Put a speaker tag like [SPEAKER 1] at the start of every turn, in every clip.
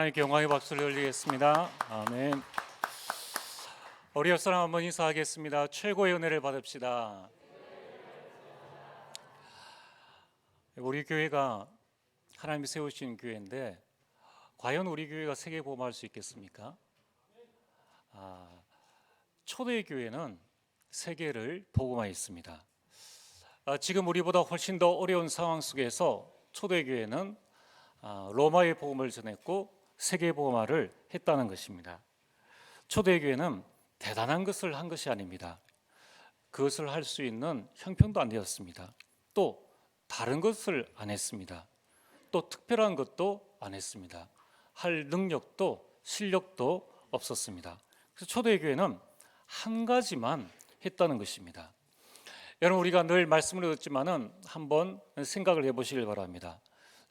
[SPEAKER 1] 하나님께 영광의 박수를 올리겠습니다. 아멘. 우리 옆 사람 한번 인사하겠습니다. 최고의 은혜를 받읍시다. 우리 교회가 하나님이 세우신 교회인데 과연 우리 교회가 세계 보험할 수 있겠습니까? 초대 교회는 세계를 복음화했습니다. 지금 우리보다 훨씬 더 어려운 상황 속에서 초대 교회는 로마의 복음을 전했고 세계 복음화를 했다는 것입니다. 초대 교회는 대단한 것을 한 것이 아닙니다. 그것을 할 수 있는 형편도 안 되었습니다. 또 다른 것을 안 했습니다. 또 특별한 것도 안 했습니다. 할 능력도 실력도 없었습니다. 그래서 초대 교회는 한 가지만 했다는 것입니다. 여러분, 우리가 늘 말씀을 듣지만은 한번 생각을 해보시길 바랍니다.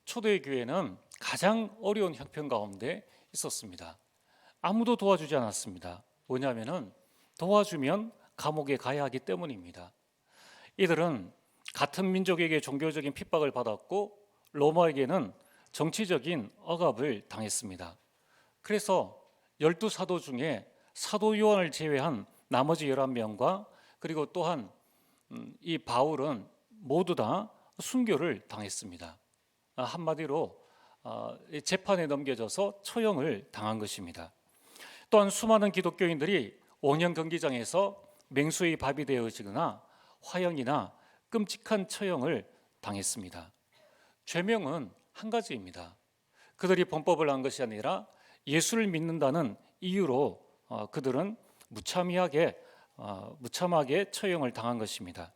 [SPEAKER 1] 초대 교회는 가장 어려운 형편 가운데 있었습니다. 아무도 도와주지 않았습니다. 뭐냐면은 도와주면 감옥에 가야 하기 때문입니다. 이들은 같은 민족에게 종교적인 핍박을 받았고 로마에게는 정치적인 억압을 당했습니다. 그래서 12사도 중에 사도 요한을 제외한 나머지 11명과 그리고 또한 이 바울은 모두 다 순교를 당했습니다. 한마디로 재판에 넘겨져서 처형을 당한 것입니다. 또한 수많은 기독교인들이 원형 경기장에서 맹수의 밥이 되어지거나 화형이나 끔찍한 처형을 당했습니다. 죄명은 한 가지입니다. 그들이 범법을 한 것이 아니라 예수를 믿는다는 이유로 그들은 무참하게 처형을 당한 것입니다.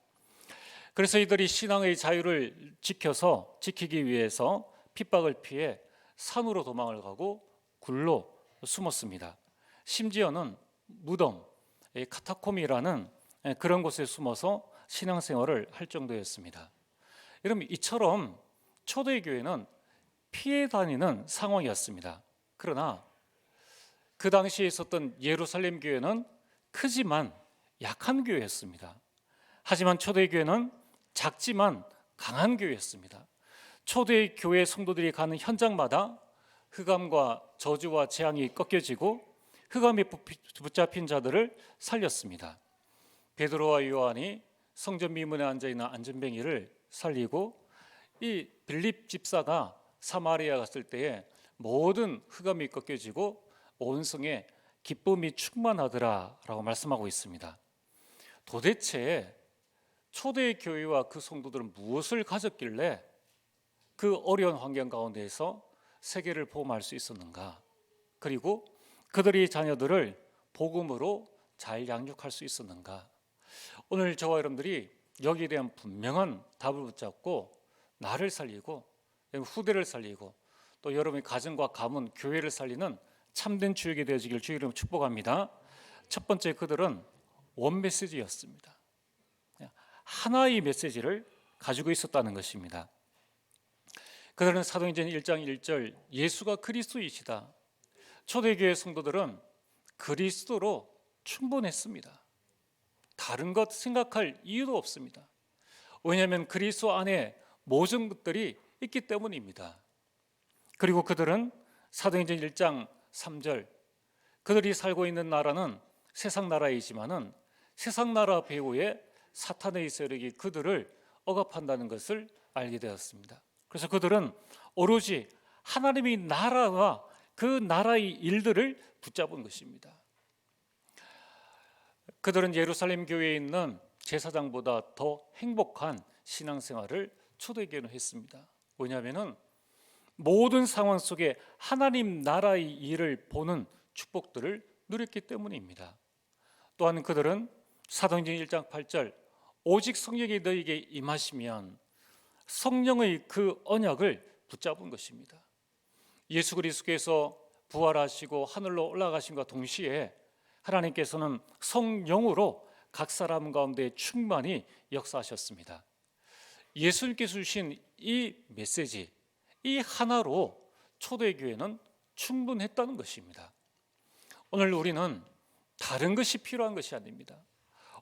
[SPEAKER 1] 그래서 이들이 신앙의 자유를 지키기 위해서 핍박을 피해 산으로 도망을 가고 굴로 숨었습니다. 심지어는 무덤, 카타콤이라는 그런 곳에 숨어서 신앙생활을 할 정도였습니다. 여러분, 이처럼 초대교회는 피해 다니는 상황이었습니다. 그러나 그 당시에 있었던 예루살렘 교회는 크지만 약한 교회였습니다. 하지만 초대교회는 작지만 강한 교회였습니다. 초대교회 성도들이 가는 현장마다 흑암과 저주와 재앙이 꺾여지고 흑암에 붙잡힌 자들을 살렸습니다. 베드로와 요한이 성전 미문에 앉아있는 안전뱅이를 살리고 이 빌립 집사가 사마리아 갔을 때에 모든 흑암이 꺾여지고 온 성에 기쁨이 충만하더라 라고 말씀하고 있습니다. 도대체 초대교회와 그 성도들은 무엇을 가졌길래 그 어려운 환경 가운데에서 세계를 보험할 수 있었는가? 그리고 그들의 자녀들을 복음으로 잘 양육할 수 있었는가? 오늘 저와 여러분들이 여기에 대한 분명한 답을 붙잡고 나를 살리고 후대를 살리고 또 여러분의 가정과 가문, 교회를 살리는 참된 주역이 되어지길 주의 이름으로 축복합니다. 첫 번째, 그들은 원 메시지였습니다. 하나의 메시지를 가지고 있었다는 것입니다. 그들은 사도행전 1장 1절 예수가 그리스도이시다. 초대교회 성도들은 그리스도로 충분했습니다. 다른 것 생각할 이유도 없습니다. 왜냐하면 그리스도 안에 모든 것들이 있기 때문입니다. 그리고 그들은 사도행전 1장 3절 그들이 살고 있는 나라는 세상 나라이지만은 세상 나라 배후에 사탄의 세력이 그들을 억압한다는 것을 알게 되었습니다. 그래서 그들은 오로지 하나님의 나라와 그 나라의 일들을 붙잡은 것입니다. 그들은 예루살렘 교회에 있는 제사장보다 더 행복한 신앙생활을 초대교회는 했습니다. 왜냐하면 모든 상황 속에 하나님 나라의 일을 보는 축복들을 누렸기 때문입니다. 또한 그들은 사도행전 1장 8절 오직 성령이 너희에게 임하시면 성령의 그 언약을 붙잡은 것입니다. 예수 그리스도께서 부활하시고 하늘로 올라가심과 동시에 하나님께서는 성령으로 각 사람 가운데 충만히 역사하셨습니다. 예수님께서 주신 이 메시지, 이 하나로 초대교회는 충분했다는 것입니다. 오늘 우리는 다른 것이 필요한 것이 아닙니다.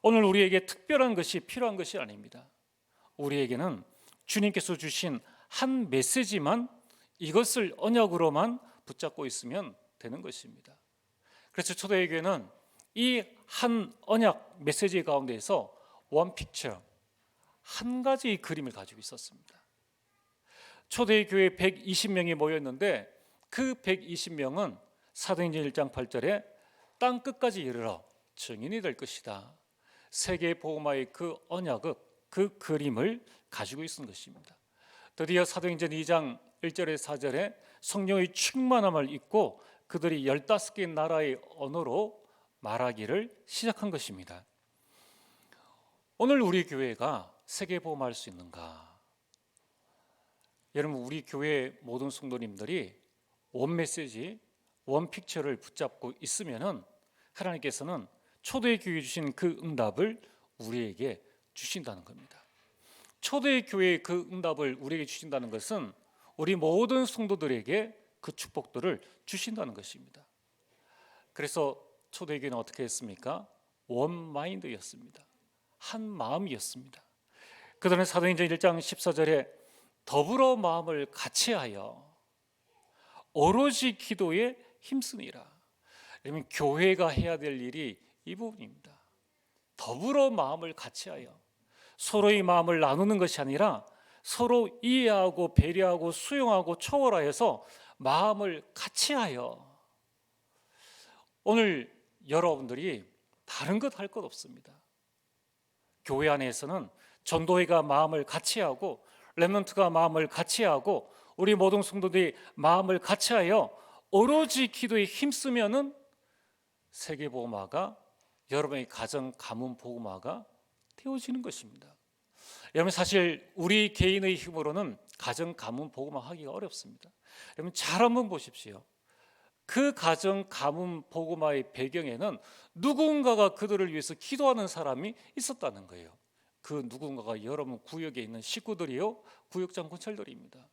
[SPEAKER 1] 오늘 우리에게 특별한 것이 필요한 것이 아닙니다. 우리에게는 주님께서 주신 한 메시지만 이것을 언약으로만 붙잡고 있으면 되는 것입니다. 그래서 초대교회는 이 한 언약 메시지 가운데에서 원 픽처, 한 가지 그림을 가지고 있었습니다. 초대교회 120명이 모였는데 그 120명은 사도행전 1장 8절에 땅 끝까지 이르러 증인이 될 것이다. 세계 복음화의 그 언약의 그 그림을 가지고 있는 것입니다. 드디어 사도행전 2장 1절에 4절에 성령의 충만함을 입고 그들이 15개 나라의 언어로 말하기를 시작한 것입니다. 오늘 우리 교회가 세계 복음화할 수 있는가? 여러분, 우리 교회 모든 성도님들이 원 메시지, 원 픽처를 붙잡고 있으면은 하나님께서는 초대교회에 주신 그 응답을 우리에게 주신다는 겁니다. 초대교회의 그 응답을 우리에게 주신다는 것은 우리 모든 성도들에게 그 축복들을 주신다는 것입니다. 그래서 초대교회는 어떻게 했습니까? 원 마인드였습니다. 한 마음이었습니다. 그들은 사도행전 1장 14절에 더불어 마음을 같이하여 오로지 기도에 힘쓰니라. 여러분, 교회가 해야 될 일이 이 부분입니다. 더불어 마음을 같이하여 서로의 마음을 나누는 것이 아니라 서로 이해하고 배려하고 수용하고 초월하여서 마음을 같이하여. 오늘 여러분들이 다른 것 할 것 없습니다. 교회 안에서는 전도회가 마음을 같이하고 렘넌트가 마음을 같이하고 우리 모든 성도들이 마음을 같이하여 오로지 기도에 힘쓰면은 세계 복음화가 여러분의 가정 가문 복음화가 되어지는 것입니다. 여러분, 사실 우리 개인의 힘으로는 가정 가문 복음화 하기가 어렵습니다. 여러분, 잘 한번 보십시오. 그 가정 가문 복음화의 배경에는 누군가가 그들을 위해서 기도하는 사람이 있었다는 거예요. 그 누군가가 여러분 구역에 있는 식구들이요, 구역장 권찰들입니다.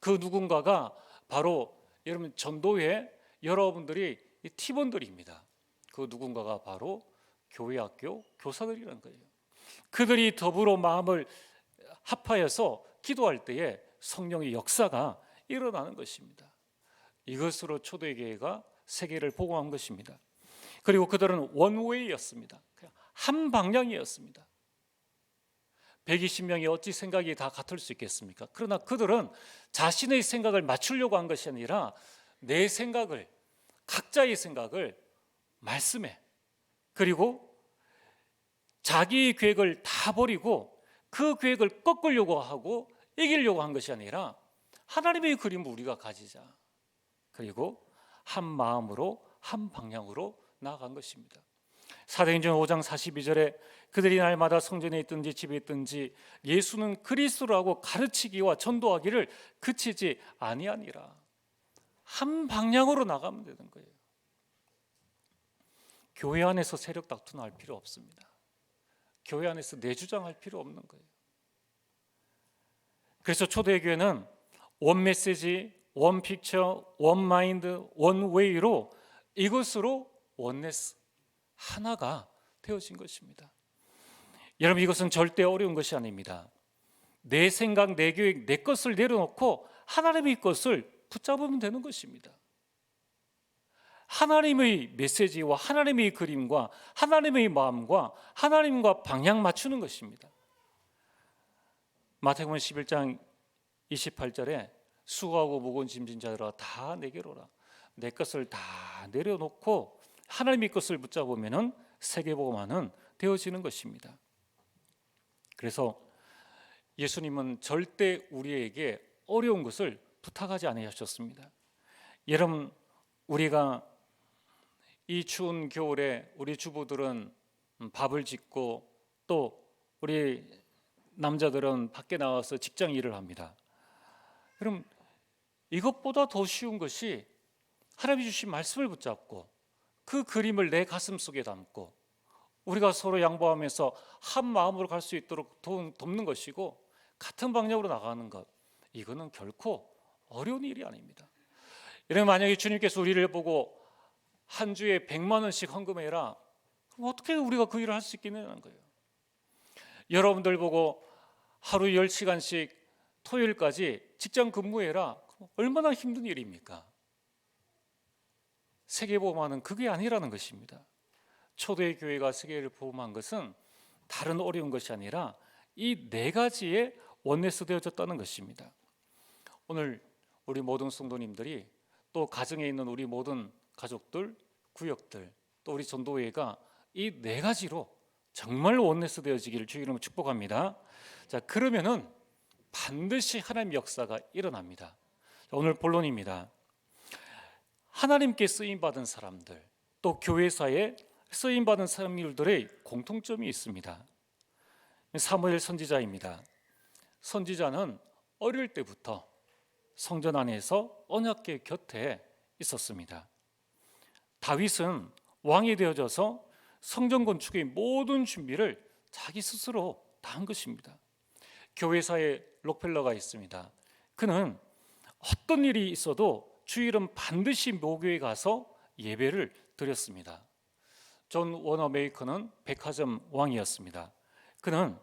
[SPEAKER 1] 그 누군가가 바로 여러분 전도회 여러분들이 팀원들입니다. 그 누군가가 바로 교회 학교 교사들이라는 거예요. 그들이 더불어 마음을 합하여서 기도할 때에 성령의 역사가 일어나는 것입니다. 이것으로 초대교회가 세계를 복음한 것입니다. 그리고 그들은 원웨이였습니다. 한 방향이었습니다. 120명이 어찌 생각이 다 같을 수 있겠습니까? 그러나 그들은 자신의 생각을 맞추려고 한 것이 아니라 내 생각을, 각자의 생각을 말씀에, 그리고 자기 계획을 다 버리고 그 계획을 꺾으려고 하고 이기려고 한 것이 아니라 하나님의 그림을 우리가 가지자. 그리고 한 마음으로 한 방향으로 나아간 것입니다. 사도행전 5장 42절에 그들이 날마다 성전에 있든지 집에 있든지 예수는 그리스도라고 가르치기와 전도하기를 그치지 아니하니라. 한 방향으로 나가면 되는 거예요. 교회 안에서 세력 다투나 할 필요 없습니다. 교회 안에서 내주장할 필요 없는 거예요. 그래서 초대교회는 원 메시지, 원 픽처, 원 마인드, 원 웨이로 이것으로 원네스, 하나가 되어진 것입니다. 여러분, 이것은 절대 어려운 것이 아닙니다. 내 생각, 내 계획, 내 것을 내려놓고 하나님의 것을 붙잡으면 되는 것입니다. 하나님의 메시지와 하나님의 그림과 하나님의 마음과 하나님과 방향 맞추는 것입니다. 마태복음 11장 28절에 수고하고 무거운 짐진 자들아 다 내게로 오라. 내 것을 다 내려놓고 하나님의 것을 붙잡으면 세계복음화는 되어지는 것입니다. 그래서 예수님은 절대 우리에게 어려운 것을 부탁하지 아니하셨습니다. 여러분, 우리가 이 추운 겨울에 우리 주부들은 밥을 짓고 또 우리 남자들은 밖에 나와서 직장 일을 합니다. 그럼 이것보다 더 쉬운 것이 하나님이 주신 말씀을 붙잡고 그 그림을 내 가슴 속에 담고 우리가 서로 양보하면서 한 마음으로 갈 수 있도록 돕는 것이고 같은 방향으로 나가는 것, 이거는 결코 어려운 일이 아닙니다. 여러분, 만약에 주님께서 우리를 보고 한 주에 100만 원씩 헌금해라, 그럼 어떻게 우리가 그 일을 할 수 있겠냐는 거예요. 여러분들 보고 하루 10시간씩 토요일까지 직장 근무해라, 그럼 얼마나 힘든 일입니까? 세계복음화는 그게 아니라는 것입니다. 초대의 교회가 세계를 복음한 것은 다른 어려운 것이 아니라 이 네 가지에 원내스 되어졌다는 것입니다. 오늘 우리 모든 성도님들이 또 가정에 있는 우리 모든 가족들, 구역들, 또 우리 전도회가 이 네 가지로 정말 원내스 되어지기를 주의 이름으로 축복합니다. 자, 그러면은 반드시 하나님의 역사가 일어납니다. 오늘 본론입니다. 하나님께 쓰임받은 사람들, 또 교회사에 쓰임받은 사람들의 공통점이 있습니다. 사무엘 선지자입니다. 선지자는 어릴 때부터 성전 안에서 언약궤 곁에 있었습니다. 다윗은 왕이 되어져서 성전 건축의 모든 준비를 자기 스스로 다 한 것입니다. 교회사에 록펠러가 있습니다. 그는 어떤 일이 있어도 주일은 반드시 묘교에 가서 예배를 드렸습니다. 존 워너메이커는 백화점 왕이었습니다. 그는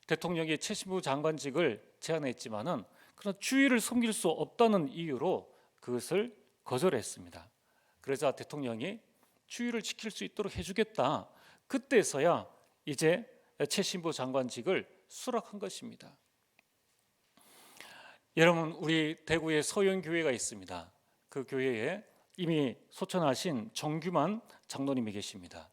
[SPEAKER 1] 대통령이 최신부 장관직을 제안했지만은 그러나 주일을 섬길 수 없다는 이유로 그것을 거절했습니다. 그러자 대통령이 주일을 지킬 수 있도록 해주겠다. 그때서야 이제 최신부 장관직을 수락한 것입니다. 여러분, 우리 대구에 서연교회가 있습니다. 그 교회에 이미 소천하신 정규만 장로님이 계십니다.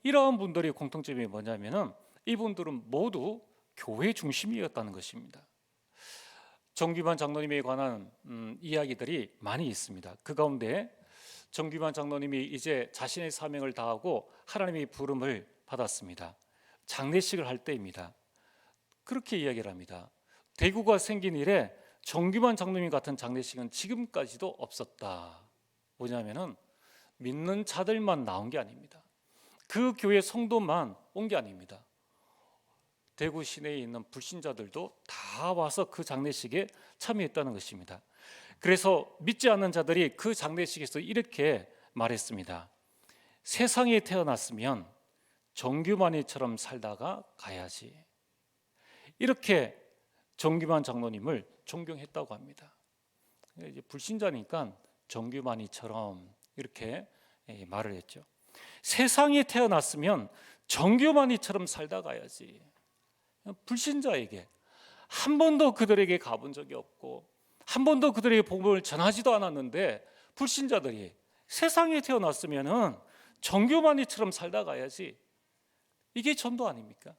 [SPEAKER 1] 이러한 분들의 공통점이 뭐냐면은 이분들은 모두 교회 중심이었다는 것입니다. 정규만 장로님에 관한 이야기들이 많이 있습니다. 그 가운데 정규만 장로님이 이제 자신의 사명을 다하고 하나님의 부름을 받았습니다. 장례식을 할 때입니다. 그렇게 이야기를 합니다. 대구가 생긴 이래 정규만 장로님 같은 장례식은 지금까지도 없었다. 뭐냐면은 믿는 자들만 나온 게 아닙니다. 그 교회 성도만 온 게 아닙니다. 대구 시내에 있는 불신자들도 다 와서 그 장례식에 참여했다는 것입니다. 그래서 믿지 않는 자들이 그 장례식에서 이렇게 말했습니다. 세상에 태어났으면 정규만이처럼 살다가 가야지. 이렇게 정규만 장로님을 존경했다고 합니다. 이제 불신자니까 정규만이처럼 이렇게 말을 했죠. 세상에 태어났으면 정규만이처럼 살다 가야지. 불신자에게 한 번도 그들에게 가본 적이 없고 한 번도 그들에게 복음을 전하지도 않았는데 불신자들이 세상에 태어났으면 정규만이처럼 살다 가야지. 이게 전도 아닙니까?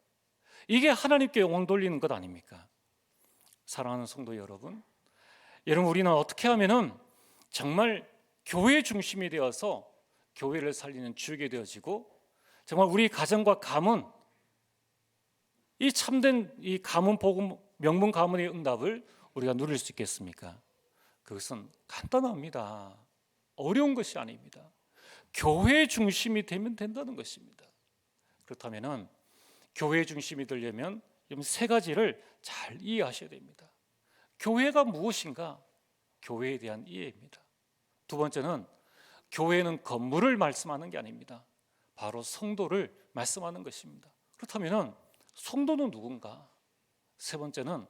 [SPEAKER 1] 이게 하나님께 영광 돌리는 것 아닙니까? 사랑하는 성도 여러분, 우리는 어떻게 하면은 정말 교회 중심이 되어서 교회를 살리는 주역이 되어지고 정말 우리 가정과 가문, 이 참된 이 가문 복음 명문 가문의 응답을 우리가 누릴 수 있겠습니까? 그것은 간단합니다. 어려운 것이 아닙니다. 교회 중심이 되면 된다는 것입니다. 그렇다면은 교회 중심이 되려면 세 가지를 잘 이해하셔야 됩니다. 교회가 무엇인가? 교회에 대한 이해입니다. 두 번째는 교회는 건물을 말씀하는 게 아닙니다. 바로 성도를 말씀하는 것입니다. 그렇다면 성도는 누군가? 세 번째는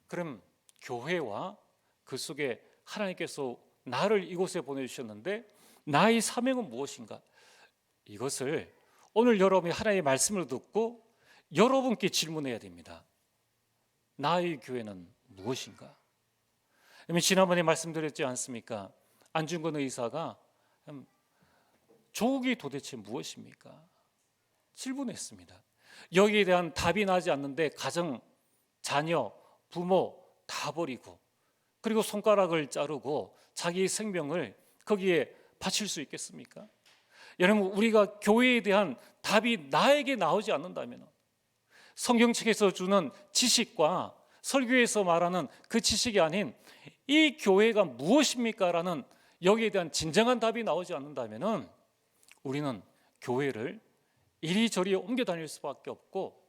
[SPEAKER 1] 그럼 교회와 그 속에 하나님께서 나를 이곳에 보내주셨는데 나의 사명은 무엇인가? 이것을 오늘 여러분이 하나님의 말씀을 듣고 여러분께 질문해야 됩니다. 나의 교회는 무엇인가? 지난번에 말씀드렸지 않습니까? 안중근 의사가 조국이 도대체 무엇입니까? 질문했습니다. 여기에 대한 답이 나지 않는데 가정, 자녀, 부모 다 버리고 그리고 손가락을 자르고 자기 생명을 거기에 바칠 수 있겠습니까? 여러분, 우리가 교회에 대한 답이 나에게 나오지 않는다면 성경책에서 주는 지식과 설교에서 말하는 그 지식이 아닌 이 교회가 무엇입니까? 라는 여기에 대한 진정한 답이 나오지 않는다면 우리는 교회를 이리저리 옮겨 다닐 수밖에 없고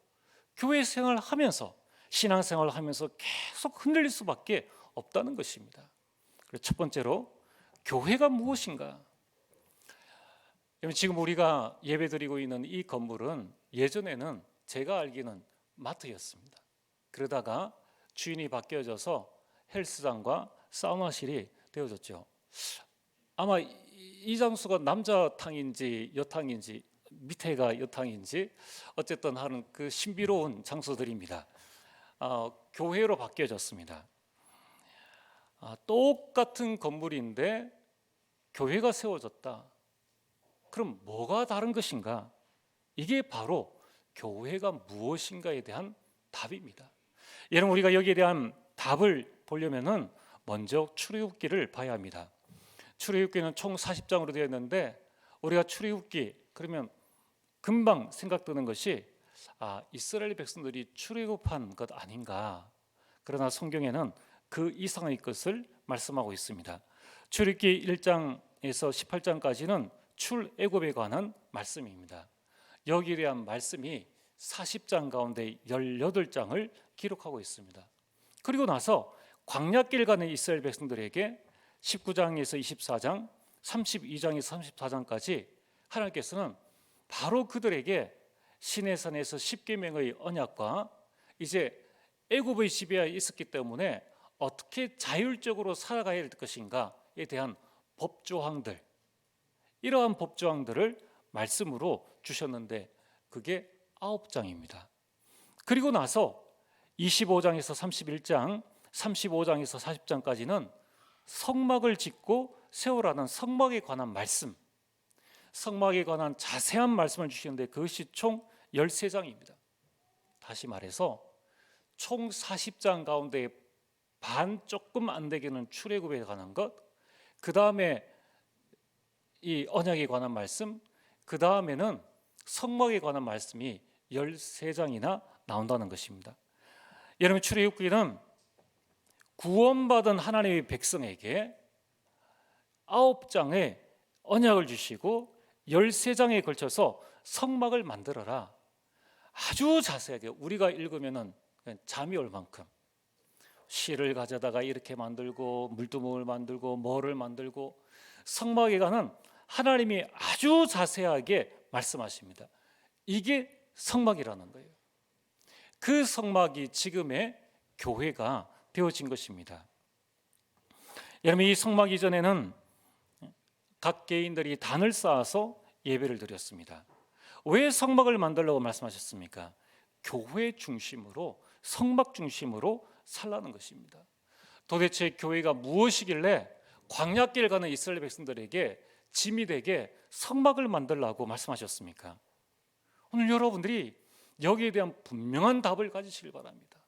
[SPEAKER 1] 교회 생활을 하면서 신앙생활을 하면서 계속 흔들릴 수밖에 없다는 것입니다. 그래서 첫 번째로 교회가 무엇인가? 지금 우리가 예배드리고 있는 이 건물은 예전에는 제가 알기는 마트였습니다. 그러다가 주인이 바뀌어져서 헬스장과 사우나실이 되어졌죠. 아마 이 장소가 남자탕인지 여탕인지 밑에가 여탕인지 어쨌든 하는 그 신비로운 장소들입니다. 교회로 바뀌어졌습니다. 똑같은 건물인데 교회가 세워졌다. 그럼 뭐가 다른 것인가? 이게 바로 교회가 무엇인가에 대한 답입니다. 여러분, 우리가 여기에 대한 답을 보려면은 먼저 출애굽기를 봐야 합니다. 출애굽기는 총 40장으로 되어 있는데 우리가 출애굽기 그러면 금방 생각드는 것이 이스라엘 백성들이 출애굽한 것 아닌가. 그러나 성경에는 그 이상의 것을 말씀하고 있습니다. 출애굽기 1장에서 18장까지는 출애굽에 관한 말씀입니다. 여기에 대한 말씀이 40장 가운데 18장을 기록하고 있습니다. 그리고 나서 광야길 가는 이스라엘 백성들에게 19장에서 24장, 32장에서 34장까지 하나님께서는 바로 그들에게 시내산에서 십계명의 언약과 이제 애굽의 지배하에 있었기 때문에 어떻게 자율적으로 살아가야 할 것인가에 대한 법조항들, 이러한 법조항들을 말씀으로 주셨는데 그게 9장입니다. 그리고 나서 25장에서 31장, 35장에서 40장까지는 성막을 짓고 세우라는 성막에 관한 말씀, 성막에 관한 자세한 말씀을 주시는데 그것이 총 13장입니다. 다시 말해서 총 40장 가운데 반 조금 안 되게는 출애굽에 관한 것, 그 다음에 이 언약에 관한 말씀, 그 다음에는 성막에 관한 말씀이 13장이나 나온다는 것입니다. 여러분, 출애굽기는 구원받은 하나님의 백성에게 9장의 언약을 주시고 13장에 걸쳐서 성막을 만들어라. 아주 자세하게 우리가 읽으면 잠이 올 만큼 실을 가져다가 이렇게 만들고 물두멍을 만들고 뭐를 만들고 성막에 관한 하나님이 아주 자세하게 말씀하십니다. 이게 성막이라는 거예요. 그 성막이 지금의 교회가 되어진 것입니다. 여러분, 이 성막 이전에는 각 개인들이 단을 쌓아서 예배를 드렸습니다. 왜 성막을 만들려고 말씀하셨습니까? 교회 중심으로, 성막 중심으로 살라는 것입니다. 도대체 교회가 무엇이길래 광야길 가는 이스라엘 백성들에게 짐이 되게 성막을 만들라고 말씀하셨습니까? 오늘 여러분들이 여기에 대한 분명한 답을 가지시길 바랍니다.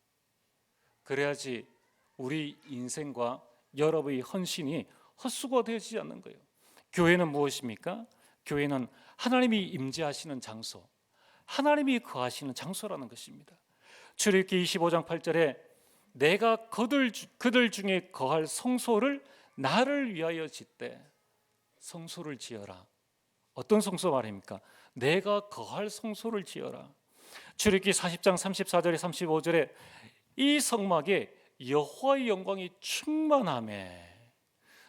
[SPEAKER 1] 그래야지 우리 인생과 여러분의 헌신이 헛수고가 되어지지 않는 거예요. 교회는 무엇입니까? 교회는 하나님이 임재하시는 장소, 하나님이 거하시는 장소라는 것입니다. 출애굽기 25장 8절에 내가 그들 중에 거할 성소를 나를 위하여 짓되, 성소를 지어라. 어떤 성소 말입니까? 내가 거할 성소를 지어라. 출애굽기 40장 34절에 35절에 이 성막에 여호와의 영광이 충만하매,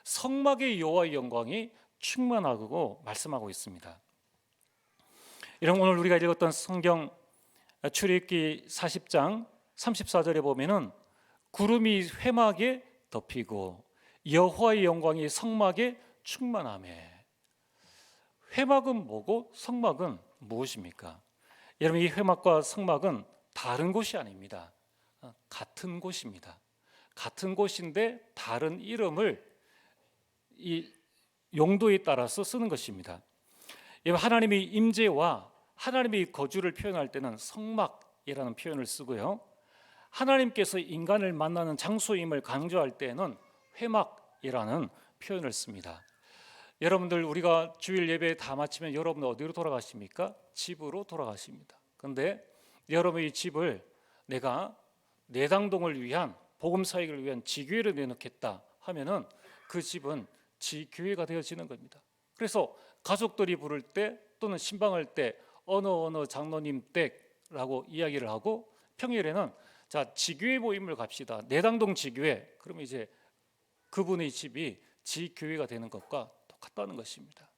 [SPEAKER 1] 성막의 여호와의 영광이 충만하고 말씀하고 있습니다. 이런 오늘 우리가 읽었던 성경 출애굽기 40장 34절에 보면은 구름이 회막에 덮이고 여호와의 영광이 성막에 충만하매. 회막은 뭐고 성막은 무엇입니까? 여러분, 이 회막과 성막은 다른 곳이 아닙니다. 같은 곳입니다. 같은 곳인데 다른 이름을 이 용도에 따라서 쓰는 것입니다. 하나님의 임재와 하나님의 거주를 표현할 때는 성막이라는 표현을 쓰고요, 하나님께서 인간을 만나는 장소임을 강조할 때는 회막이라는 표현을 씁니다. 여러분들, 우리가 주일 예배 다 마치면 여러분 어디로 돌아가십니까? 집으로 돌아가십니다. 그런데 여러분의 집을 내가 내당동을 위한 복음 사역을 위한 지교회를 내놓겠다 하면은 그 집은 지교회가 되어지는 겁니다. 그래서 가족들이 부를 때 또는 신방할 때 어느 장로님 댁라고 이야기를 하고, 평일에는 자, 지교회 모임을 갑시다. 내당동 지교회. 그러면 이제 그분의 집이 지교회가 되는 것과 똑같다는 것입니다.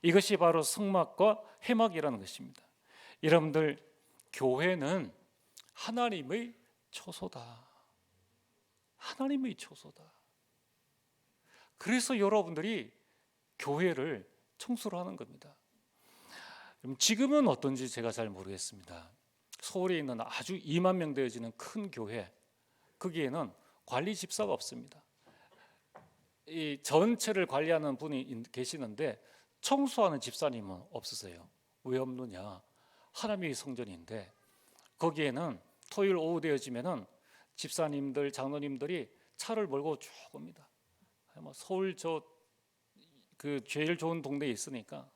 [SPEAKER 1] 이것이 바로 성막과 회막이라는 것입니다. 여러분들, 교회는 하나님의 초소다. 하나님의 초소다. 그래서 여러분들이 교회를 청소를 하는 겁니다. 지금은 어떤지 제가 잘 모르겠습니다. 서울에 있는 아주 2만 명 되어지는 큰 교회, 거기에는 관리 집사가 없습니다. 이 전체를 관리하는 분이 계시는데 청소하는 집사님은 없으세요. 왜 없느냐? 하나님의 성전인데 거기에는 토요일 오후 되어지면은 집사님들, 장로님들이 차를 몰고 쭉 옵니다. 서울 그 제일 좋은 동네에 있으니까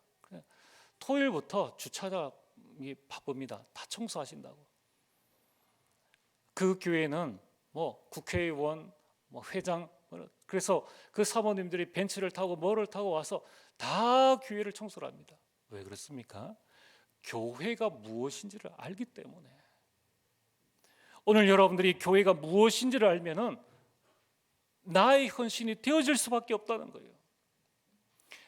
[SPEAKER 1] 토요일부터 주차장이 바쁩니다. 다 청소하신다고. 그 교회는 뭐 국회의원, 뭐 회장, 그래서 그 사모님들이 벤츠를 타고 뭐를 타고 와서 다 교회를 청소를 합니다. 왜 그렇습니까? 교회가 무엇인지를 알기 때문에. 오늘 여러분들이 교회가 무엇인지를 알면은 나의 헌신이 되어질 수밖에 없다는 거예요.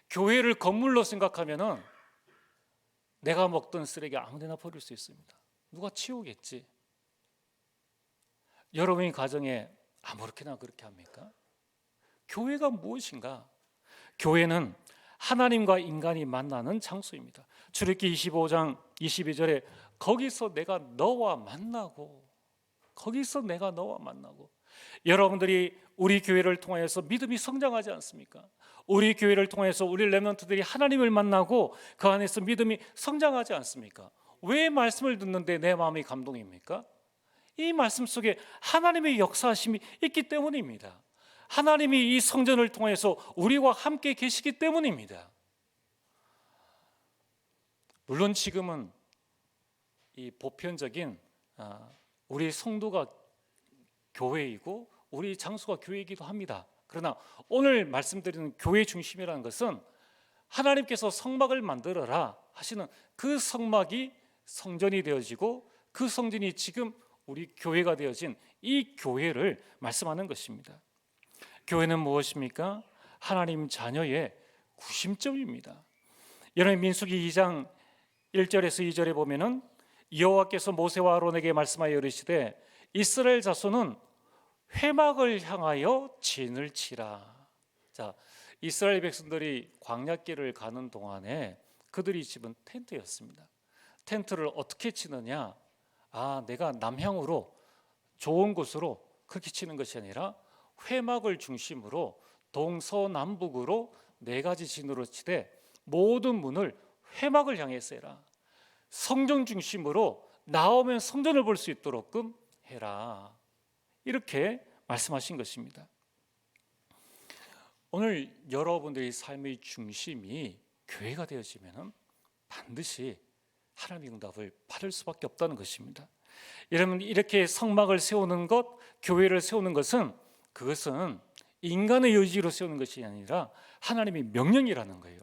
[SPEAKER 1] 교회를 건물로 생각하면은 내가 먹던 쓰레기 아무데나 버릴 수 있습니다. 누가 치우겠지. 여러분의 가정에 아무렇게나 그렇게 합니까? 교회가 무엇인가? 교회는 하나님과 인간이 만나는 장소입니다. 출애굽기 25장 22절에 거기서 내가 너와 만나고, 거기서 내가 너와 만나고. 여러분들이 우리 교회를 통해서 믿음이 성장하지 않습니까? 우리 교회를 통해서 우리 렘넌트들이 하나님을 만나고 그 안에서 믿음이 성장하지 않습니까? 왜 말씀을 듣는데 내 마음이 감동입니까? 이 말씀 속에 하나님의 역사하심이 있기 때문입니다. 하나님이 이 성전을 통해서 우리와 함께 계시기 때문입니다. 물론 지금은 이 보편적인 우리 성도가 교회이고 우리 장소가 교회이기도 합니다. 그러나 오늘 말씀드리는 교회 중심이라는 것은 하나님께서 성막을 만들어라 하시는 그 성막이 성전이 되어지고 그 성전이 지금 우리 교회가 되어진 이 교회를 말씀하는 것입니다. 교회는 무엇입니까? 하나님 자녀의 구심점입니다. 여러분 민수기 2장 1절에서 2절에 보면은 여호와께서 모세와 아론에게 말씀하여 이르시되 이스라엘 자손은 회막을 향하여 진을 치라. 자, 이스라엘 백성들이 광야길을 가는 동안에 그들이 집은 텐트였습니다. 텐트를 어떻게 치느냐? 내가 남향으로 좋은 곳으로 그렇게 치는 것이 아니라 회막을 중심으로 동서남북으로 4가지 진으로 치되 모든 문을 회막을 향해 세라. 성전 중심으로 나오면 성전을 볼 수 있도록끔 해라. 이렇게 말씀하신 것입니다. 오늘 여러분들의 삶의 중심이 교회가 되어지면 반드시 하나님의 응답을 받을 수밖에 없다는 것입니다. 여러분 이렇게 성막을 세우는 것, 교회를 세우는 것은 그것은 인간의 의지로 세우는 것이 아니라 하나님의 명령이라는 거예요.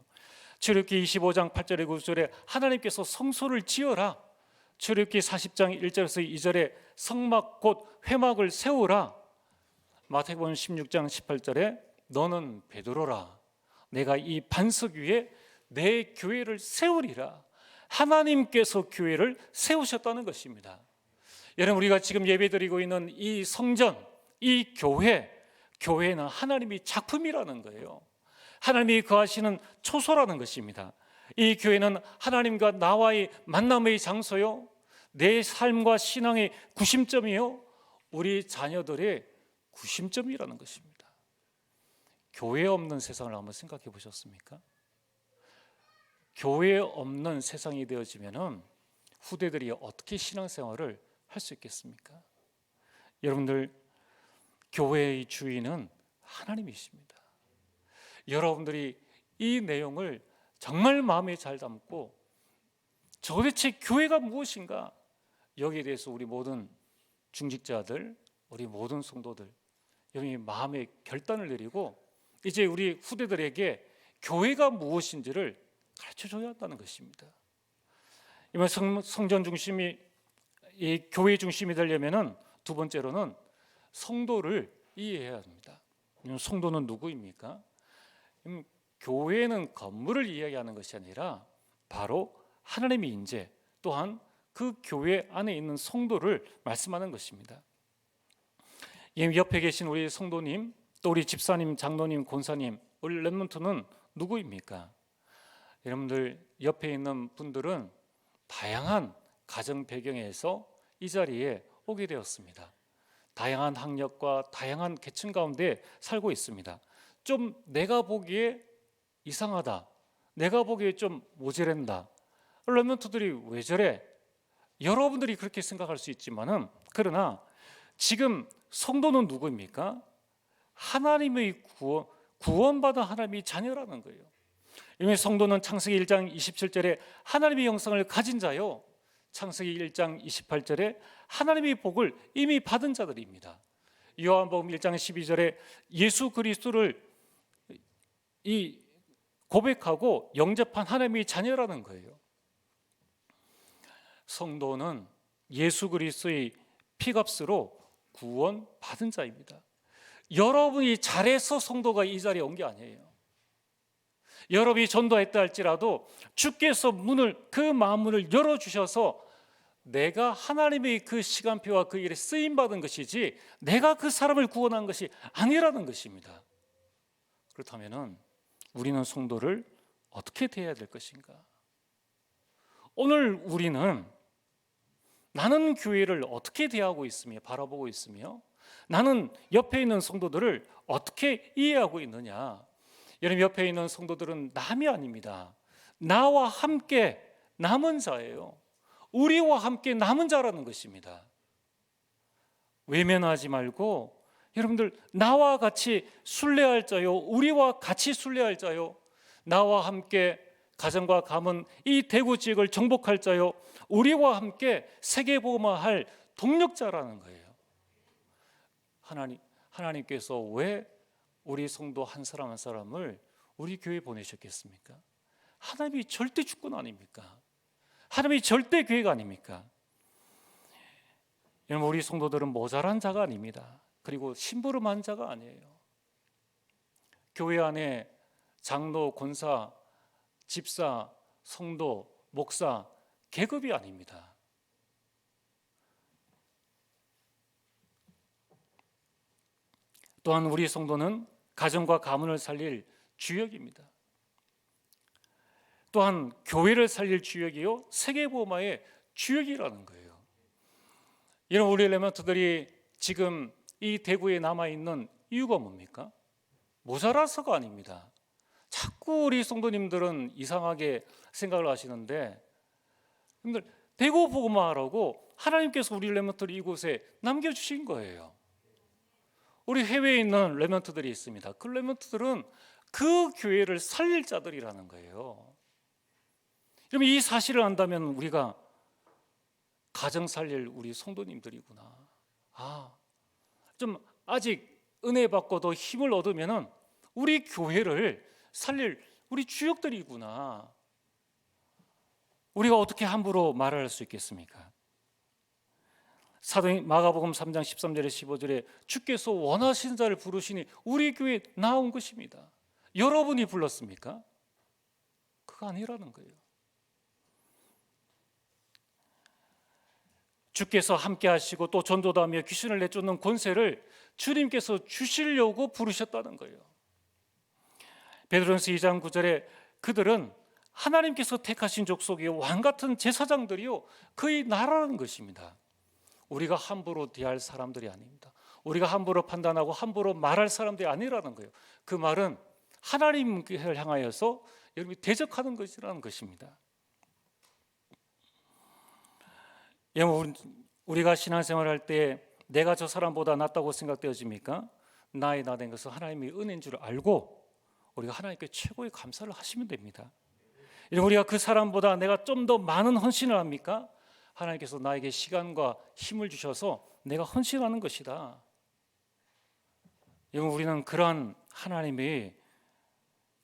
[SPEAKER 1] 출애굽기 25장 8절에 9절에 하나님께서 성소를 지어라. 출애굽기 40장 1절에서 2절에 성막 곧 회막을 세우라. 마태복음 16장 18절에 너는 베드로라. 내가 이 반석 위에 내 교회를 세우리라. 하나님께서 교회를 세우셨다는 것입니다. 여러분 우리가 지금 예배드리고 있는 이 성전, 이 교회는 하나님의 작품이라는 거예요. 하나님이 거하시는 초소라는 것입니다. 이 교회는 하나님과 나와의 만남의 장소요, 내 삶과 신앙의 구심점이요, 우리 자녀들의 구심점이라는 것입니다. 교회 없는 세상을 한번 생각해 보셨습니까? 교회 없는 세상이 되어지면은 후대들이 어떻게 신앙생활을 할 수 있겠습니까? 여러분들 교회의 주인은 하나님이십니다. 여러분들이 이 내용을 정말 마음에 잘 담고 도대체 교회가 무엇인가, 여기에 대해서 우리 모든 중직자들, 우리 모든 성도들 여러분이 마음의 결단을 내리고 이제 우리 후대들에게 교회가 무엇인지를 가르쳐줘야 한다는 것입니다. 이번 성전 중심이 이 교회 중심이 되려면은 두 번째로는 성도를 이해해야 합니다. 성도는 누구입니까? 교회는 건물을 이야기하는 것이 아니라 바로 하나님의 인재, 또한 그 교회 안에 있는 성도를 말씀하는 것입니다. 옆에 계신 우리 성도님, 또 우리 집사님, 장로님, 권사님, 우리 렘넌트는 누구입니까? 여러분들 옆에 있는 분들은 다양한 가정 배경에서 이 자리에 오게 되었습니다. 다양한 학력과 다양한 계층 가운데 살고 있습니다. 좀 내가 보기에 이상하다, 내가 보기에 좀 모자란다, 렘넌트들이 왜 저래? 여러분들이 그렇게 생각할 수 있지만은, 그러나 지금 성도는 누구입니까? 하나님의 구원받은 하나님의 자녀라는 거예요. 이미 성도는 창세기 1장 27절에 하나님의 형상을 가진 자요, 창세기 1장 28절에 하나님의 복을 이미 받은 자들입니다. 요한복음 1장 12절에 예수 그리스도를 고백하고 영접한 하나님의 자녀라는 거예요. 성도는 예수 그리스도의 피값으로 구원받은 자입니다. 여러분이 잘해서 성도가 이 자리에 온 게 아니에요. 여러분이 전도했다 할지라도 주께서 그 마음문을 열어주셔서 내가 하나님의 그 시간표와 그 일에 쓰임받은 것이지 내가 그 사람을 구원한 것이 아니라는 것입니다. 그렇다면 우리는 성도를 어떻게 대해야 될 것인가? 오늘 우리는 나는 교회를 어떻게 대하고 있으며 바라보고 있으며 나는 옆에 있는 성도들을 어떻게 이해하고 있느냐? 여러분, 옆에 있는 성도들은 남이 아닙니다. 나와 함께 남은 자예요. 우리와 함께 남은 자라는 것입니다. 외면하지 말고 여러분들, 나와 같이 순례할 자요, 우리와 같이 순례할 자요, 나와 함께 가정과 가문 이 대구 지역을 정복할 자요, 우리와 함께 세계복음화할 동력자라는 거예요. 하나님께서 왜 우리 성도 한 사람 한 사람을 우리 교회에 보내셨겠습니까? 하나님이 절대 주권 아닙니까? 하나님이 절대 계획 아닙니까? 여러분, 우리 성도들은 모자란 자가 아닙니다. 그리고 심부름한 자가 아니에요. 교회 안에 장로, 권사, 집사, 성도, 목사, 계급이 아닙니다. 또한 우리 성도는 가정과 가문을 살릴 주역입니다. 또한 교회를 살릴 주역이요, 세계복음화의 주역이라는 거예요. 이런 우리 렘넌트들이 지금 이 대구에 남아있는 이유가 뭡니까? 모자라서가 아닙니다. 자꾸 우리 성도님들은 이상하게 생각을 하시는데, 대구 복음화라고 하나님께서 우리 렘넌트를 이곳에 남겨주신 거예요. 우리 해외에 있는 렘넌트들이 있습니다. 그 렘넌트들은 그 교회를 살릴 자들이라는 거예요. 그럼 이 사실을 안다면 우리가 가정 살릴 우리 성도님들이구나. 좀 아직 은혜 받고도 힘을 얻으면은 우리 교회를 살릴 우리 주역들이구나. 우리가 어떻게 함부로 말할 수 있겠습니까? 사도행 마가복음 3장 13절에 15절에 주께서 원하시는 자를 부르시니 우리 교회에 나온 것입니다. 여러분이 불렀습니까? 그거 아니라는 거예요. 주께서 함께 하시고 또 전도도 하며 귀신을 내쫓는 권세를 주님께서 주시려고 부르셨다는 거예요. 베드로전서 2장 9절에 그들은 하나님께서 택하신 족속의 왕같은 제사장들이요, 그의 나라라는 것입니다. 우리가 함부로 대할 사람들이 아닙니다. 우리가 함부로 판단하고 함부로 말할 사람들이 아니라는 거예요. 그 말은 하나님을 향하여서 여러분이 대적하는 것이라는 것입니다. 여러분, 우리가 신앙생활 할 때 내가 저 사람보다 낫다고 생각되어집니까? 나의 나된 것은 하나님의 은혜인 줄 알고 우리가 하나님께 최고의 감사를 하시면 됩니다. 우리가 그 사람보다 내가 좀 더 많은 헌신을 합니까? 하나님께서 나에게 시간과 힘을 주셔서 내가 헌신하는 것이다. 여러분, 우리는 그러한 하나님이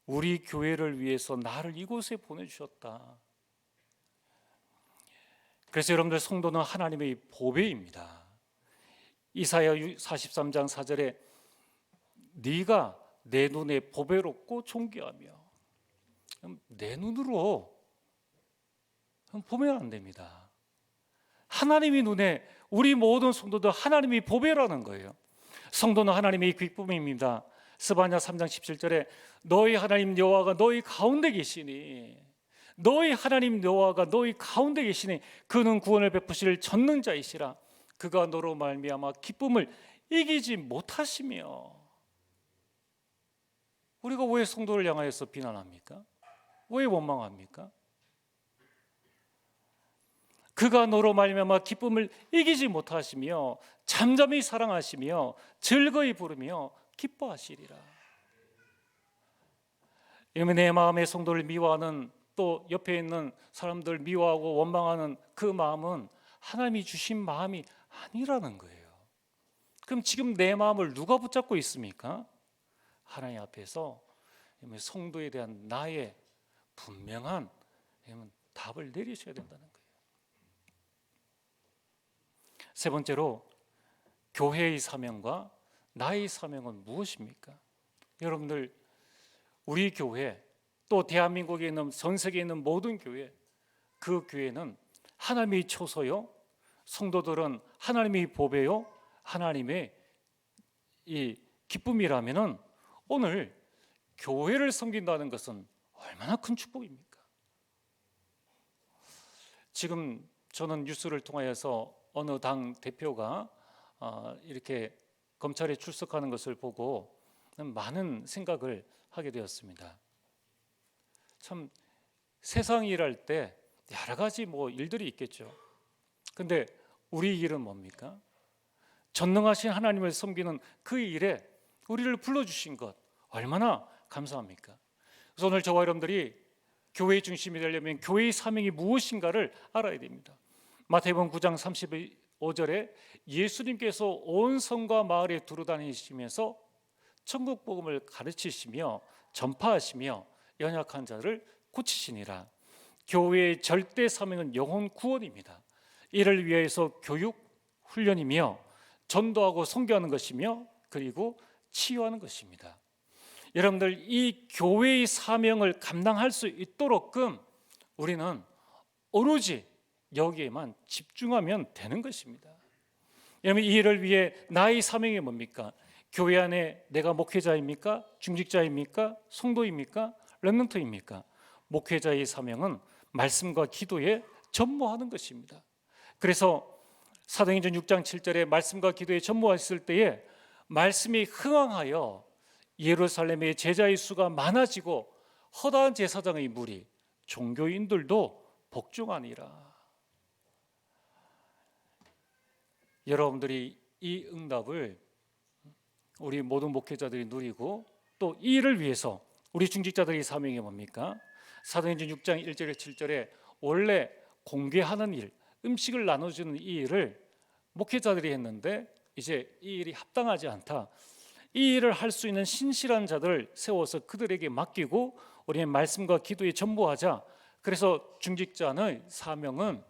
[SPEAKER 1] 우리 교회를 위해서 나를 이곳에 보내주셨다. 그래서 여러분들, 성도는 하나님의 보배입니다. 이사야 43장 4절에 네가 내 눈에 보배롭고 존귀하며, 내 눈으로 보면 안 됩니다. 하나님의 눈에 우리 모든 성도도 하나님이 보배라는 거예요. 성도는 하나님의 기쁨입니다. 스바냐 3장 17절에 너희 하나님 여호와가 너희 가운데 계시니, 너희 하나님 여호와가 너희 가운데 계시니 그는 구원을 베푸실 전능자이시라. 그가 너로 말미암아 기쁨을 이기지 못하시며. 우리가 왜 성도를 향하여서 비난합니까? 왜 원망합니까? 그가 너로 말미암아 기쁨을 이기지 못하시며 잠잠히 사랑하시며 즐거이 부르며 기뻐하시리라. 이러면 내 마음의 성도를 미워하는, 또 옆에 있는 사람들 미워하고 원망하는 그 마음은 하나님이 주신 마음이 아니라는 거예요. 그럼 지금 내 마음을 누가 붙잡고 있습니까? 하나님 앞에서 성도에 대한 나의 분명한 답을 내리셔야 된다는 거예요. 세 번째로, 교회의 사명과 나의 사명은 무엇입니까? 여러분들, 우리 교회, 또 대한민국에 있는, 전 세계에 있는 모든 교회, 그 교회는 하나님의 초소요, 성도들은 하나님의 보배요, 하나님의 이 기쁨이라면은 오늘 교회를 섬긴다는 것은 얼마나 큰 축복입니까? 지금 저는 뉴스를 통하여서 어느 당 대표가 이렇게 검찰에 출석하는 것을 보고 많은 생각을 하게 되었습니다. 참, 세상 일할 때 여러 가지 일들이 있겠죠. 근데 우리 일은 뭡니까? 전능하신 하나님을 섬기는 그 일에 우리를 불러주신 것, 얼마나 감사합니까? 그래서 오늘 저와 여러분들이 교회의 중심이 되려면 교회의 사명이 무엇인가를 알아야 됩니다. 마태복음 9장 35절에 예수님께서 온 성과 마을에 두루다니시면서 천국 복음을 가르치시며 전파하시며 연약한 자를 고치시니라. 교회의 절대 사명은 영혼 구원입니다. 이를 위해서 교육, 훈련이며 전도하고 선교하는 것이며 그리고 치유하는 것입니다. 여러분들, 이 교회의 사명을 감당할 수 있도록끔 우리는 오로지 여기에만 집중하면 되는 것입니다. 여러분, 이 일을 위해 나의 사명이 뭡니까? 교회 안에 내가 목회자입니까? 중직자입니까? 성도입니까? 렘넌트입니까? 목회자의 사명은 말씀과 기도에 전무하는 것입니다. 그래서 사도행전 6장 7절에 말씀과 기도에 전무하셨을 때에 말씀이 흥황하여 예루살렘의 제자의 수가 많아지고 허다한 제사장의 무리, 종교인들도 복종하니라. 여러분들이 이 응답을 우리 모든 목회자들이 누리고, 또 이 일을 위해서 우리 중직자들의 사명이 뭡니까? 사도행전 6장 1절에 7절에 원래 공개하는 일, 음식을 나눠주는 이 일을 목회자들이 했는데 이제 이 일이 합당하지 않다. 이 일을 할 수 있는 신실한 자들을 세워서 그들에게 맡기고 우리의 말씀과 기도에 전부하자. 그래서 중직자의 사명은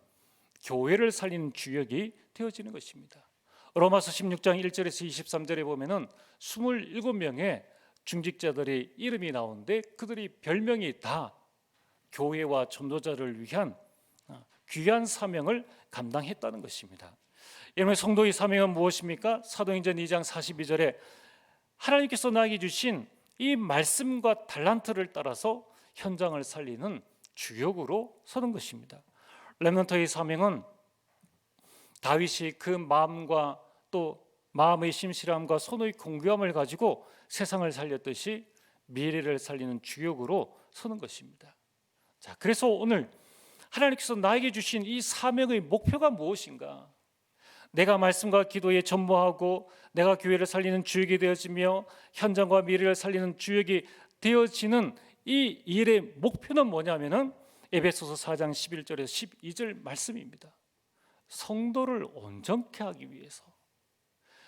[SPEAKER 1] 교회를 살리는 주역이 되어지는 것입니다. 로마서 16장 1절에서 23절에 보면은 27명의 중직자들의 이름이 나오는데 그들이 별명이 다 교회와 전도자를 위한 귀한 사명을 감당했다는 것입니다. 여러분, 성도의 사명은 무엇입니까? 사도행전 2장 42절에 하나님께서 나에게 주신 이 말씀과 달란트를 따라서 현장을 살리는 주역으로 서는 것입니다. 렘넌트의 사명은 다윗이 그 마음과 또 마음의 심실함과 손의 공교함을 가지고 세상을 살렸듯이 미래를 살리는 주역으로 서는 것입니다. 자, 그래서 오늘 하나님께서 나에게 주신 이 사명의 목표가 무엇인가? 내가 말씀과 기도에 전무하고 내가 교회를 살리는 주역이 되어지며 현장과 미래를 살리는 주역이 되어지는 이 일의 목표는 뭐냐면은 에베소서 4장 11절에서 12절 말씀입니다. 성도를 온전케 하기 위해서,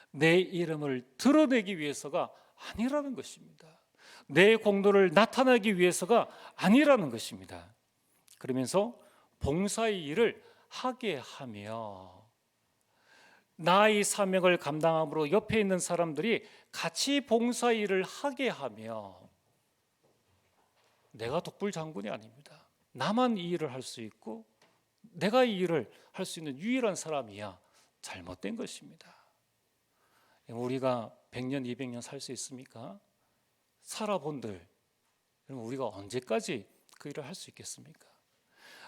[SPEAKER 1] 내 이름을 드러내기 위해서가 아니라는 것입니다. 내 공로를 나타내기 위해서가 아니라는 것입니다. 그러면서 봉사의 일을 하게 하며 나의 사명을 감당함으로 옆에 있는 사람들이 같이 봉사 일을 하게 하며, 내가 독불 장군이 아닙니다. 나만 이 일을 할 수 있고 내가 이 일을 할 수 있는 유일한 사람이야. 잘못된 것입니다. 우리가 100년, 200년 살 수 있습니까? 살아본들, 그럼 우리가 언제까지 그 일을 할 수 있겠습니까?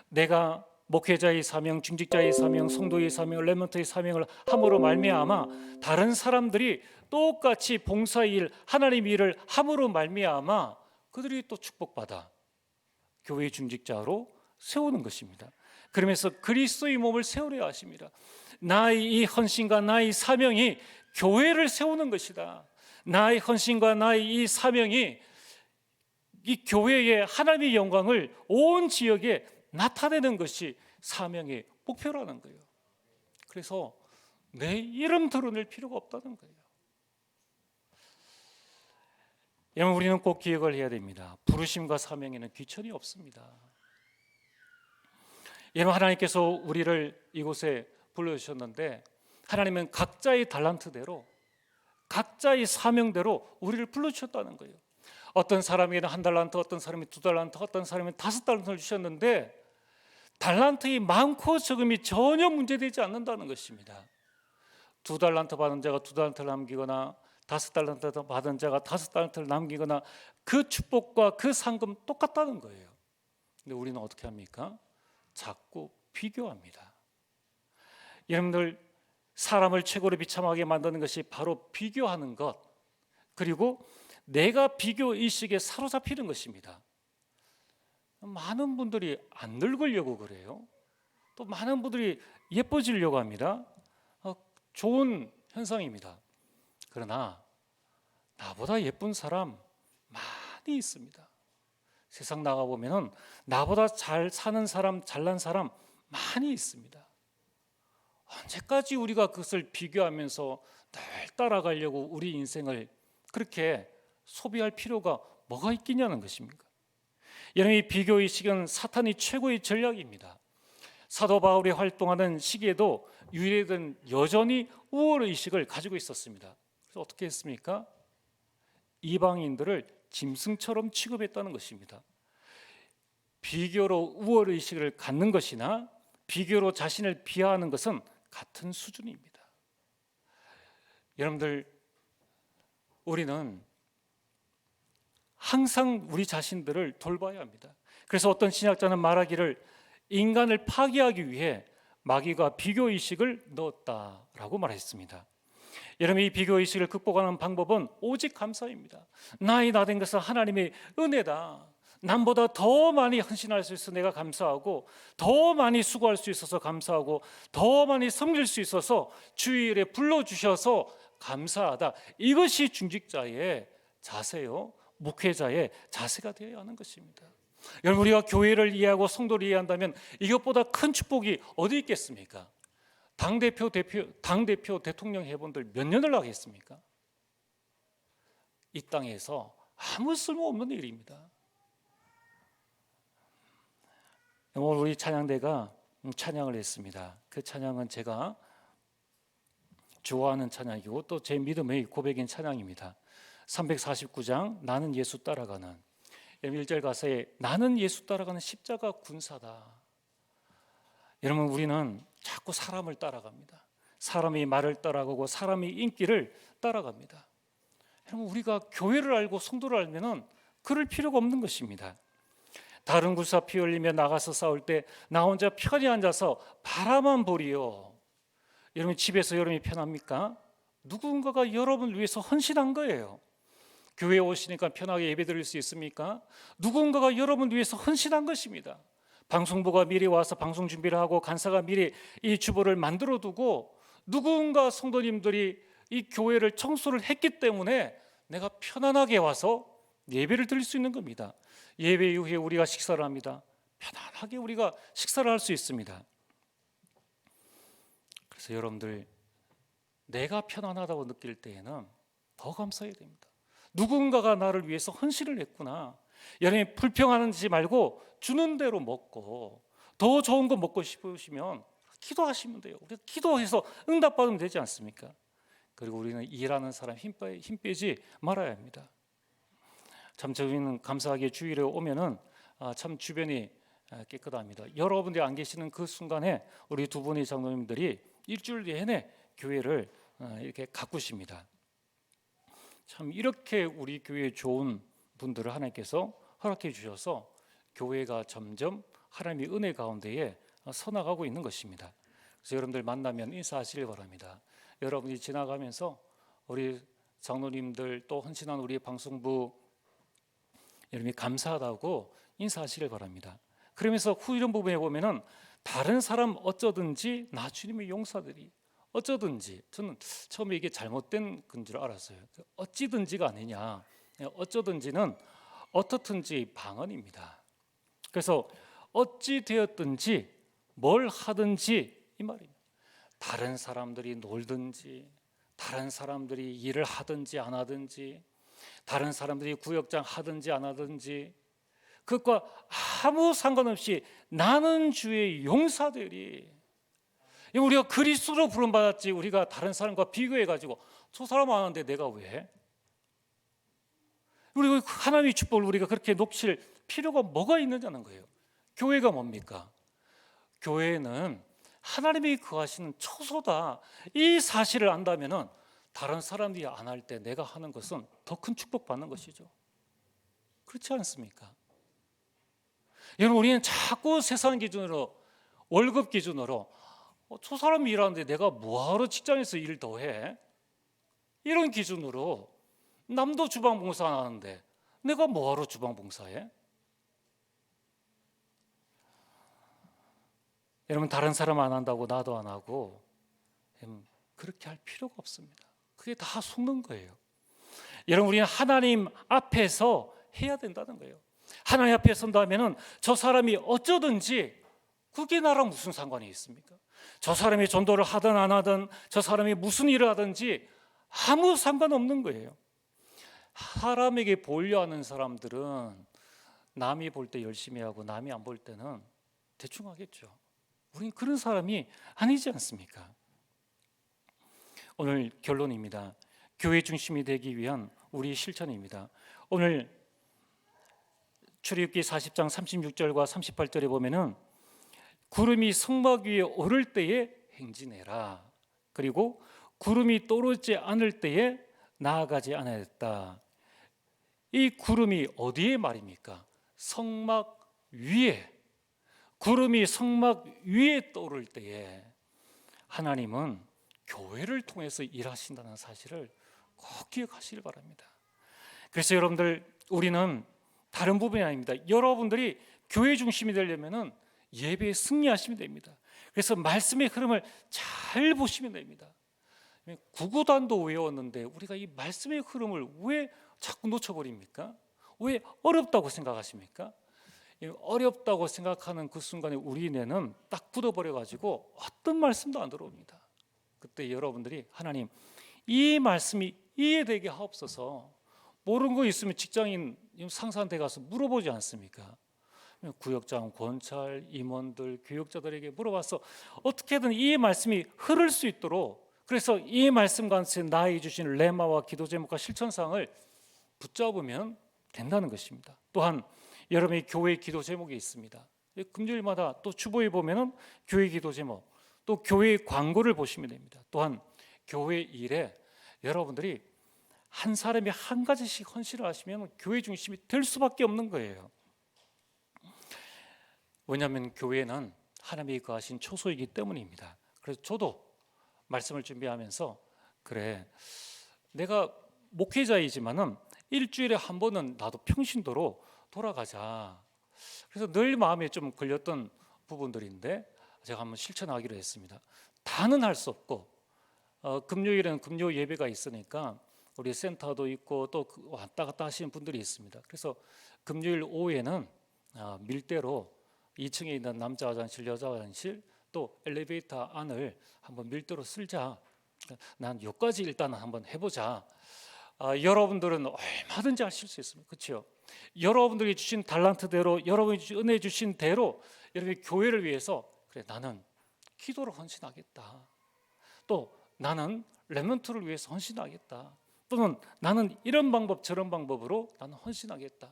[SPEAKER 1] 내가 목회자의 사명, 중직자의 사명, 성도의 사명, 렘넌트의 사명을 함으로 말미암아 다른 사람들이 똑같이 봉사의 일, 하나님 일을 함으로 말미암아 그들이 또 축복받아 교회의 중직자로 세우는 것입니다. 그러면서 그리스도의 몸을 세우려 하십니다. 나의 이 헌신과 나의 사명이 교회를 세우는 것이다. 나의 헌신과 나의 이 사명이 이 교회의 하나님의 영광을 온 지역에 나타내는 것이 사명의 목표라는 거예요. 그래서 내 이름 드러낼 필요가 없다는 거예요. 여러분, 우리는 꼭 기억을 해야 됩니다. 부르심과 사명에는 귀천이 없습니다. 여러분, 하나님께서 우리를 이곳에 불러주셨는데 하나님은 각자의 달란트대로 각자의 사명대로 우리를 불러주셨다는 거예요. 어떤 사람에게는 1달란트, 어떤 사람이 2달란트, 어떤 사람이 5달란트를 주셨는데 달란트의 많고 적음이 전혀 문제되지 않는다는 것입니다. 2달란트 받은 자가 2달란트를 남기거나 5달란트 받은 자가 5달란트를 남기거나 그 축복과 그 상금 똑같다는 거예요. 근데 우리는 어떻게 합니까? 자꾸 비교합니다. 여러분들, 사람을 최고로 비참하게 만드는 것이 바로 비교하는 것, 그리고 내가 비교 의식에 사로잡히는 것입니다. 많은 분들이 안 늙으려고 그래요. 또 많은 분들이 예뻐지려고 합니다. 좋은 현상입니다. 그러나 나보다 예쁜 사람 많이 있습니다. 세상 나가보면 나보다 잘 사는 사람, 잘난 사람 많이 있습니다. 언제까지 우리가 그것을 비교하면서 늘 따라가려고 우리 인생을 그렇게 소비할 필요가 뭐가 있겠냐는 것입니까? 여러분, 이 비교의식은 사탄이 최고의 전략입니다. 사도 바울이 활동하는 시기에도 유대인은 여전히 우월의식을 가지고 있었습니다. 그래서 어떻게 했습니까? 이방인들을 짐승처럼 취급했다는 것입니다. 비교로 우월의식을 갖는 것이나 비교로 자신을 비하하는 것은 같은 수준입니다. 여러분들, 우리는 항상 우리 자신들을 돌봐야 합니다. 그래서 어떤 신학자는 말하기를 인간을 파괴하기 위해 마귀가 비교의식을 넣었다라고 말했습니다. 여러분, 이 비교의식을 극복하는 방법은 오직 감사입니다. 나의 나된 것은 하나님의 은혜다. 남보다 더 많이 헌신할 수 있어서 내가 감사하고, 더 많이 수고할 수 있어서 감사하고, 더 많이 섬길 수 있어서 주일에 불러주셔서 감사하다. 이것이 중직자의 자세요, 목회자의 자세가 되어야 하는 것입니다. 여러분, 우리가 교회를 이해하고 성도를 이해한다면 이것보다 큰 축복이 어디 있겠습니까? 당대표, 대통령 해본들 몇 년을 하겠습니까? 이 땅에서 아무 쓸모없는 일입니다. 오늘 우리 찬양대가 찬양을 했습니다. 그 찬양은 제가 좋아하는 찬양이고 또 제 믿음의 고백인 찬양입니다. 349장 나는 예수 따라가는 1절 가사에 나는 예수 따라가는 십자가 군사다. 여러분, 우리는 자꾸 사람을 따라갑니다. 사람의 말을 따라가고 사람의 인기를 따라갑니다. 여러분, 우리가 교회를 알고 성도를 알면은 그럴 필요가 없는 것입니다. 다른 구사 피 흘리며 나가서 싸울 때 나 혼자 편히 앉아서 바라만 보리요. 여러분, 집에서 여러분이 편합니까? 누군가가 여러분을 위해서 헌신한 거예요. 교회에 오시니까 편하게 예배드릴 수 있습니까? 누군가가 여러분을 위해서 헌신한 것입니다. 방송부가 미리 와서 방송 준비를 하고 간사가 미리 이 주보를 만들어 두고 누군가 성도님들이 이 교회를 청소를 했기 때문에 내가 편안하게 와서 예배를 드릴 수 있는 겁니다. 예배 이후에 우리가 식사를 합니다. 편안하게 우리가 식사를 할 수 있습니다. 그래서 여러분들, 내가 편안하다고 느낄 때에는 더 감사해야 됩니다. 누군가가 나를 위해서 헌신을 했구나. 여러분이 불평하는지 말고 주는 대로 먹고 더 좋은 거 먹고 싶으시면 기도하시면 돼요. 우리가 기도해서 응답받으면 되지 않습니까? 그리고 우리는 일하는 사람 힘 빼지 말아야 합니다. 참 저희는 감사하게 주일에 오면은 참 주변이 깨끗합니다. 여러분들이 안 계시는 그 순간에 우리 두 분의 장로님들이 일주일 내내 교회를 이렇게 가꾸십니다. 참 이렇게 우리 교회에 좋은 분들을 하나님께서 허락해 주셔서 교회가 점점 하나님의 은혜 가운데에 서나가고 있는 것입니다. 그래서 여러분들 만나면 인사하시길 바랍니다. 여러분이 지나가면서 우리 장로님들 또 헌신한 우리 방송부 여러분이 감사하다고 인사하시길 바랍니다. 그러면서 후이런 부분에 보면은 다른 사람 어쩌든지 나 주님의 용사들이 어쩌든지, 저는 처음에 이게 잘못된 건 줄 알았어요. 어찌든지가 아니냐. 어쩌든지는 어떻든지 방언입니다. 그래서 어찌 되었든지 뭘 하든지 이 말입니다. 다른 사람들이 놀든지, 다른 사람들이 일을 하든지 안 하든지, 다른 사람들이 구역장 하든지 안 하든지, 그것과 아무 상관없이 나는 주의 용사들이, 우리가 그리스도로 부름받았지 우리가 다른 사람과 비교해가지고 저 사람 안 하는데 내가 왜? 우리 하나님의 축복을 우리가 그렇게 놓칠 필요가 뭐가 있느냐는 거예요. 교회가 뭡니까? 교회는 하나님이 거하시는 처소다. 이 사실을 안다면은 다른 사람들이 안 할 때 내가 하는 것은 더 큰 축복받는 것이죠. 그렇지 않습니까? 여러분, 우리는 자꾸 세상 기준으로, 월급 기준으로 저 사람이 일하는데 내가 뭐하러 직장에서 일 더 해? 이런 기준으로 남도 주방봉사 안 하는데 내가 뭐하러 주방봉사해? 여러분, 다른 사람 안 한다고 나도 안 하고 그렇게 할 필요가 없습니다. 그게 다 속는 거예요. 여러분, 우리는 하나님 앞에서 해야 된다는 거예요. 하나님 앞에 선다면은 저 사람이 어쩌든지 그게 나랑 무슨 상관이 있습니까? 저 사람이 전도를 하든 안 하든, 저 사람이 무슨 일을 하든지 아무 상관없는 거예요. 사람에게 보려 하는 사람들은 남이 볼 때 열심히 하고 남이 안 볼 때는 대충 하겠죠. 우린 그런 사람이 아니지 않습니까? 오늘 결론입니다. 교회 중심이 되기 위한 우리 실천입니다. 오늘 출애굽기 40장 36절과 38절에 보면은 구름이 성막 위에 오를 때에 행진해라. 그리고 구름이 떠오르지 않을 때에 나아가지 않아야 했다. 이 구름이 어디에 말입니까? 성막 위에. 구름이 성막 위에 떠오를 때에 하나님은 교회를 통해서 일하신다는 사실을 꼭 기억하시길 바랍니다. 그래서 여러분들, 우리는 다른 부분이 아닙니다. 여러분들이 교회 중심이 되려면은 예배에 승리하시면 됩니다. 그래서 말씀의 흐름을 잘 보시면 됩니다. 구구단도 외웠는데 우리가 이 말씀의 흐름을 왜 자꾸 놓쳐버립니까? 왜 어렵다고 생각하십니까? 어렵다고 생각하는 그 순간에 우리 뇌는 딱 굳어버려가지고 어떤 말씀도 안 들어옵니다. 그때 여러분들이 하나님, 이 말씀이 이해되게 하옵소서. 모르는 거 있으면 직장인 상사한테 가서 물어보지 않습니까? 구역장, 권찰, 임원들, 교육자들에게 물어봐서 어떻게든 이 말씀이 흐를 수 있도록, 그래서 이 말씀 가운데 나에게 주신 레마와 기도 제목과 실천사항을 붙잡으면 된다는 것입니다. 또한 여러분의 교회 기도 제목이 있습니다. 금요일마다 또 주보에 보면은 교회 기도 제목, 또 교회 광고를 보시면 됩니다. 또한 교회 일에 여러분들이 한 사람이 한 가지씩 헌신을 하시면 교회 중심이 될 수밖에 없는 거예요. 왜냐하면 교회는 하나님이 거하신 초소이기 때문입니다. 그래서 저도 말씀을 준비하면서 그래, 내가 목회자이지만은 일주일에 한 번은 나도 평신도로 돌아가자. 그래서 늘 마음에 좀 걸렸던 부분들인데 제가 한번 실천하기로 했습니다. 다는 할 수 없고 금요일에는 금요 예배가 있으니까 우리 센터도 있고 또 왔다 갔다 하시는 분들이 있습니다. 그래서 금요일 오후에는 밀대로 2층에 있는 남자 화장실, 여자 화장실, 또 엘리베이터 안을 한번 밀대로 쓸자. 난 여기까지 일단 한번 해보자. 여러분들은 얼마든지 하실 수 있습니다. 그렇죠? 여러분들이 주신 달란트대로, 여러분이 은혜 주신 대로 여러분의 교회를 위해서 그래, 나는 기도를 헌신하겠다. 또 나는 렘넌트를 위해서 헌신하겠다. 또는 나는 이런 방법 저런 방법으로 나는 헌신하겠다.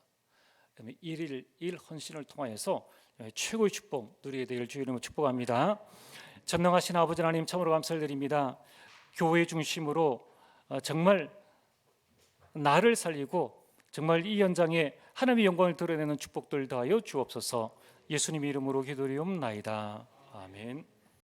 [SPEAKER 1] 일일 일 헌신을 통하여서 최고의 축복 누리게 되길 주의 이름으로 축복합니다. 전능하신 아버지 하나님, 참으로 감사를 드립니다. 교회 중심으로 정말 나를 살리고 정말 이 현장에 하나님의 영광을 드러내는 축복들 다하여 주옵소서. 예수님 이름으로 기도리옵나이다. 아멘.